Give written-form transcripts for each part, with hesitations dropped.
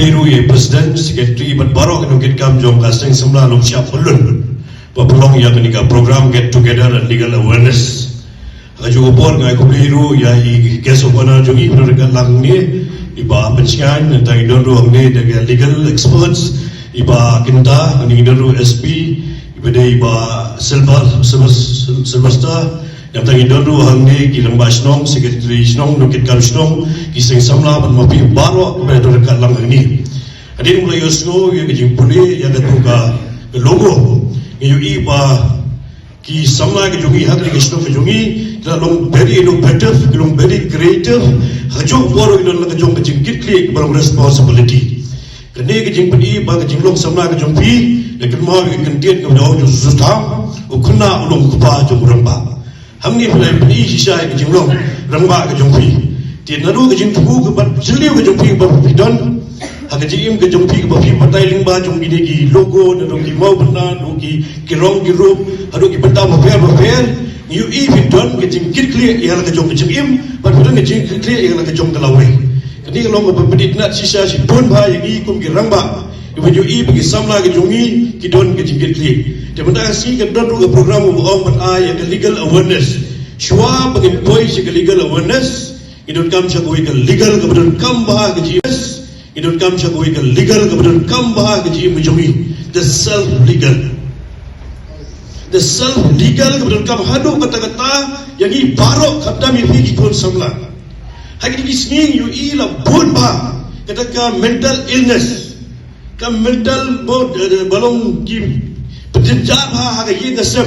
Playru ye President Secretary but Barok and get come jom ka seng Samla Lumshyiap pyllun. Pynlong ya kenika program get together and legal awareness. Haju upor ngai Playru ya I guest of honor jongi berdekat lang ni iba pensian dan idon ruang ni dengan legal experts iba kinta ni idon ru SP iba Sylvester yang tangi dodu hang ni kilang basnong secretary snong nukit kam snong kiseng samla ban mapi baro bedo dekat lang ni adin mulai yosno ye kijing puli ya datuka logo yu iba ki samla ke jungi hak ni snong ke jungi long very innovative long very creative hajo boro idon la jong ke jingkit klik bar responsibility kene ke jing puli ba ke jinglong samla ke jongpi lekin mau ke kentien ke jauh susah ukuna ulung kupa jong ramba hamni pulai puli sisa ke jinglong ramba ke jongpi ti naru ke jing tugu ke bat jeliu ke jongpi ba pidon ha ke jim ke jongpi ke ba pi matai lingba jong bini ki logo na dong ki mau benda dong ki rong ki rup adu ki benda ba fair yu I pidon ke jing kit kli ya la ke jong ke jim ba pidon ke jing kli ya la ke jong ke lawe kini long ba pedit nat sisa si don ba yang I kum ki ramba ibu I pergi samla ke jongi ki don ke jing kit kli Teman-teman si ke don ke program orang beraya ke legal awareness. Shua bagi boy si ke legal awareness. Idon kam cakoi ke legal ke bedon kam bah ke jimes. Idon kam cakoi ke legal ke bedon kam bah ke jim menjumi. The self legal. The self legal ke bedon kam hadu kata-kata yang I barok kata mi pergi kon samla. Hari ini sing you I la bon bah kata ka mental illness. Ka mental balong kim Penjab ha ye gasam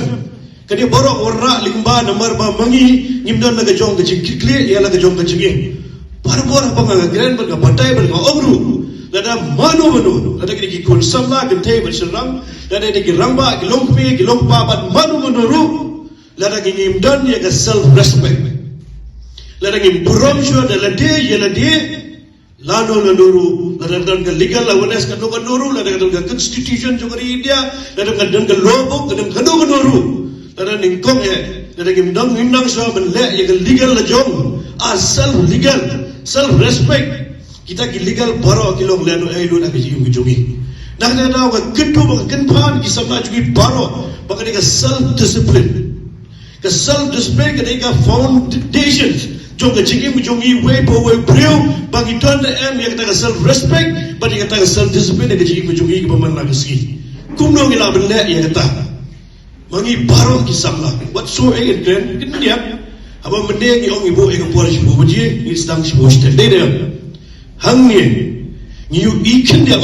kani borok warra limba nomor ba mangi nimdan naga jong ke kikle ya laga jong ke jing barbor apa nga grand ber ka batai ber ka obru lada manu lada ki kon samla ke te ber serang lada ki ramba ki longpe ki longpa bat manu ru lada ki nimdan ya ka self respect lada ki burom sho da lade ya lade lano nuru lada ke legal awareness ka nuru lada ke constitution jogari India lada ke logo ke nuru lada ningkong ya lada ke mindang so menle ya ke legal la jong self legal self respect kita ki legal baro kilong lano lu nak ji jongi nak ada ka kedu ba kenpan ki samna jugi baro ba ke self discipline ke foundations jong jigi jongi way po way priu bagi don em yang kata self respect bagi kata self discipline yang jigi jongi ke paman lagi kumno ngila benda yang kata mangi baro ki samla what so e den kin dia aba mende ki ong ibu e ko por shi bo ji ni stang shi bo shi de hang ni you I kin dia